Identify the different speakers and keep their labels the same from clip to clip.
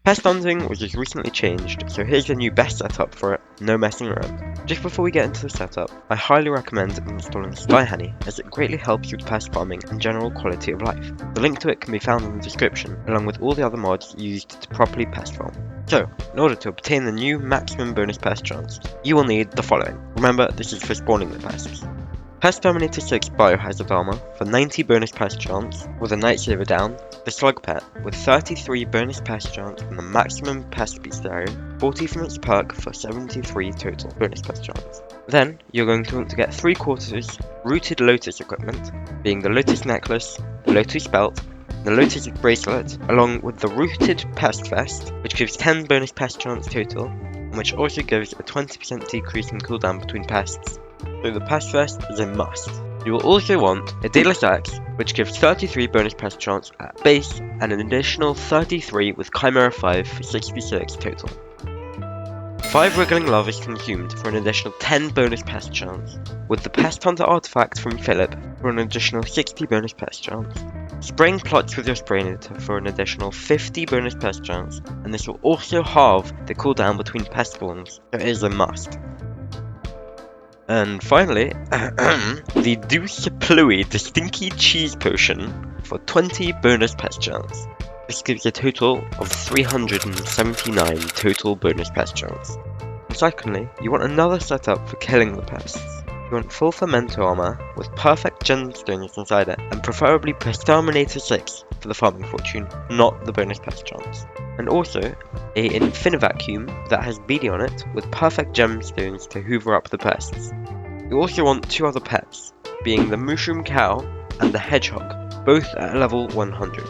Speaker 1: Pest hunting was just recently changed, so here's the new best setup for it, no messing around. Just before we get into the setup, I highly recommend installing SkyHanni as it greatly helps with pest farming and general quality of life. The link to it can be found in the description, along with all the other mods used to properly pest farm. So, in order to obtain the new maximum bonus pest chance, you will need the following. Remember, this is for spawning the pests. Pest Terminator 6 Biohazard Armor for 90 bonus pest chance with a Night Saver down, the Slug Pet with 33 bonus pest chance and the maximum pest bestiarium, 40 from its perk for 73 total bonus pest chance. Then, you're going to want to get 3/4 Rooted Lotus equipment, being the Lotus Necklace, the Lotus Belt, the Lotus Bracelet, along with the Rooted Pest Vest, which gives 10 bonus pest chance total, and which also gives a 20% decrease in cooldown between pests. So the pest vest is a must. You will also want a Daedalus Axe, which gives 33 bonus pest chance at base and an additional 33 with Chimera 5 for 66 total. 5 Wriggling Love is consumed for an additional 10 bonus pest chance, with the Pest Hunter artifact from Philip for an additional 60 bonus pest chance. Spraying plots with your Sprayinator for an additional 50 bonus pest chance, and this will also halve the cooldown between pest spawns, so it is a must. And finally, the Deuce Pluie, the Stinky Cheese Potion for 20 bonus pest chance. This gives a total of 379 total bonus pest chance. And secondly, you want another setup for killing the pests. You want full Fermento armor with perfect gemstones inside it, and preferably Pest Terminator 6 for the farming fortune, not the bonus pest chance. And also, a Infinivacuum that has BD on it with perfect gemstones to hoover up the pests. You also want 2 other pets, being the Mushroom Cow and the Hedgehog, both at level 100.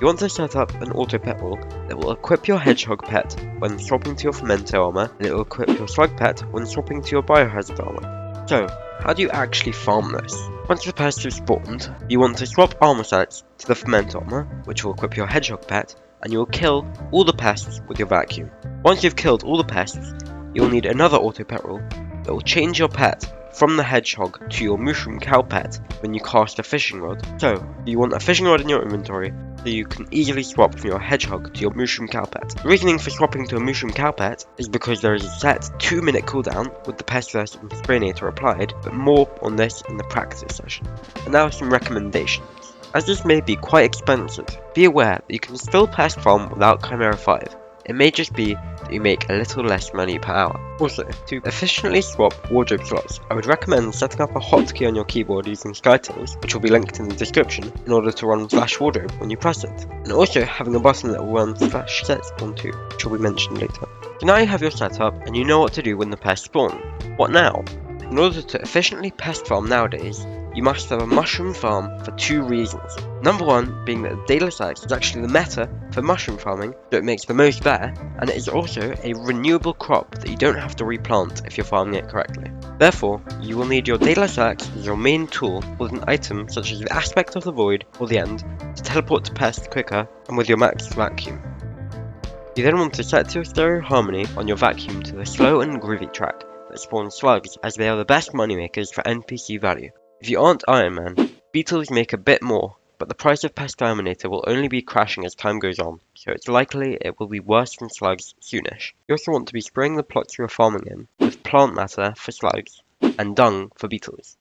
Speaker 1: You want to set up an auto pet wall that will equip your Hedgehog pet when swapping to your Fermento armor, and it will equip your Slug pet when swapping to your Biohazard armor. So, how do you actually farm this? Once the pests have spawned, you want to swap armor sets to the Fermento armor, which will equip your Hedgehog pet, and you will kill all the pests with your vacuum. Once you've killed all the pests, you will need another auto pet rule that will change your pet from the Hedgehog to your Mushroom Cow pet when you cast a fishing rod. So, you want a fishing rod in your inventory so you can easily swap from your Hedgehog to your Mushroom Cow pet. The reasoning for swapping to a Mushroom Cow pet is because there is a set 2-minute cooldown with the Pest Vest and Sprayinator applied, but more on this in the practice session. And now some recommendations. As this may be quite expensive, be aware that you can still pest farm without Chimera 5. It may just be that you make a little less money per hour. Also, to efficiently swap wardrobe slots, I would recommend setting up a hotkey on your keyboard using Skytils, which will be linked in the description, in order to run Flash Wardrobe when you press it. And also having a button that will run Flash Set Spawn too, which will be mentioned later. So now you have your setup and you know what to do when the pests spawn. What now? In order to efficiently pest farm nowadays, you must have a mushroom farm for 2 reasons. Number 1 being that the Daedalus Axe is actually the meta for mushroom farming, so it makes the most there, and it is also a renewable crop that you don't have to replant if you're farming it correctly. Therefore, you will need your Daedalus Axe as your main tool with an item such as the Aspect of the Void or the End to teleport to pests quicker, and with your max vacuum. You then want to set your stereo harmony on your vacuum to the slow and groovy track that spawns slugs, as they are the best moneymakers for NPC value. If you aren't Iron Man, beetles make a bit more, but the price of Pest Terminator will only be crashing as time goes on, so it's likely it will be worse than slugs soonish. You also want to be spraying the plots you're farming in with plant matter for slugs and dung for beetles.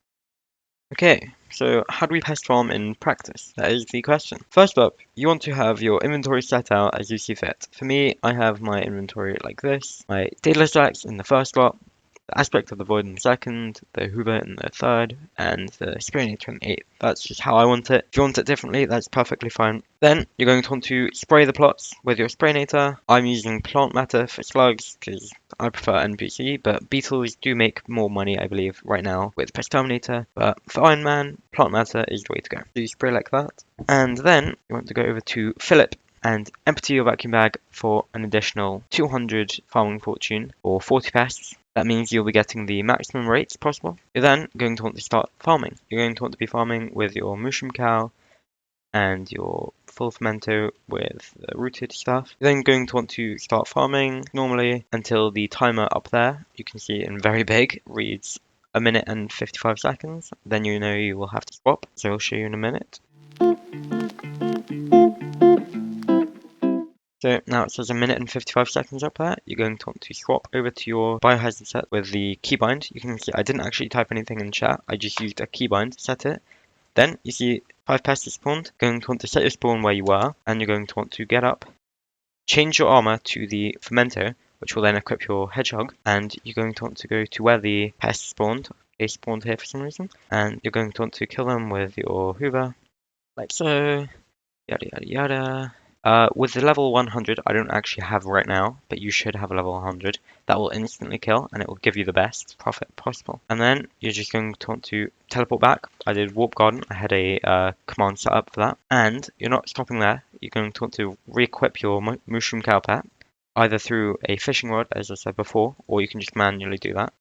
Speaker 1: Okay, so how do we pest farm in practice? That is the question. First up, you want to have your inventory set out as you see fit. For me, I have my inventory like this. My Daedalus Axe in the first slot, the Aspect of the Void in the second, the Hoover in the third, and the Sprayinator in the 8th. That's just how I want it. If you want it differently, that's perfectly fine. Then, you're going to want to spray the plots with your Sprayinator. I'm using plant matter for slugs, because I prefer NPC, but beetles do make more money, I believe, right now with Pest Terminator. But for Iron Man, plant matter is the way to go. So you spray like that. And then, you want to go over to Philip and empty your vacuum bag for an additional 200 farming fortune or 40 pests. That means you'll be getting the maximum rates possible. You're then going to want to start farming. You're going to want to be farming with your Mushroom Cow and your full Fermento with the rooted stuff. You're then going to want to start farming normally until the timer up there, you can see in very big, reads 1 minute and 55 seconds. Then you know you will have to swap, so I'll show you in a minute. So now it says 1 minute and 55 seconds up there. You're going to want to swap over to your biohazard set with the keybind. You can see I didn't actually type anything in chat. I just used a keybind to set it. Then you see 5 pests spawned. You're going to want to set your spawn where you were, and you're going to want to get up, change your armor to the fermenter, which will then equip your hedgehog, and you're going to want to go to where the pests spawned. They spawned here for some reason, and you're going to want to kill them with your hoover, like so. Yada yada yada. With the level 100, I don't actually have right now, but you should have a level 100. That will instantly kill, and it will give you the best profit possible. And then you're just going to want to teleport back. I did Warp Garden. I had a command set up for that. And you're not stopping there. You're going to want to re-equip your Mushroom Cow Pet, either through a fishing rod, as I said before, or you can just manually do that.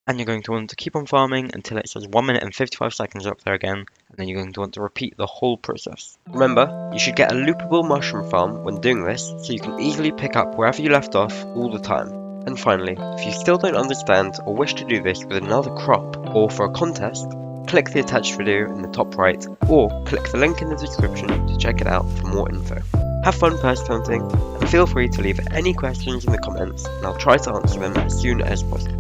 Speaker 1: And you're going to want to keep on farming until it says 1 minute and 55 seconds up there again, and then you're going to want to repeat the whole process. Remember, you should get a loopable mushroom farm when doing this, so you can easily pick up wherever you left off all the time. And finally, if you still don't understand or wish to do this with another crop or for a contest, click the attached video in the top right, or click the link in the description to check it out for more info. Have fun pest hunting, and feel free to leave any questions in the comments, and I'll try to answer them as soon as possible.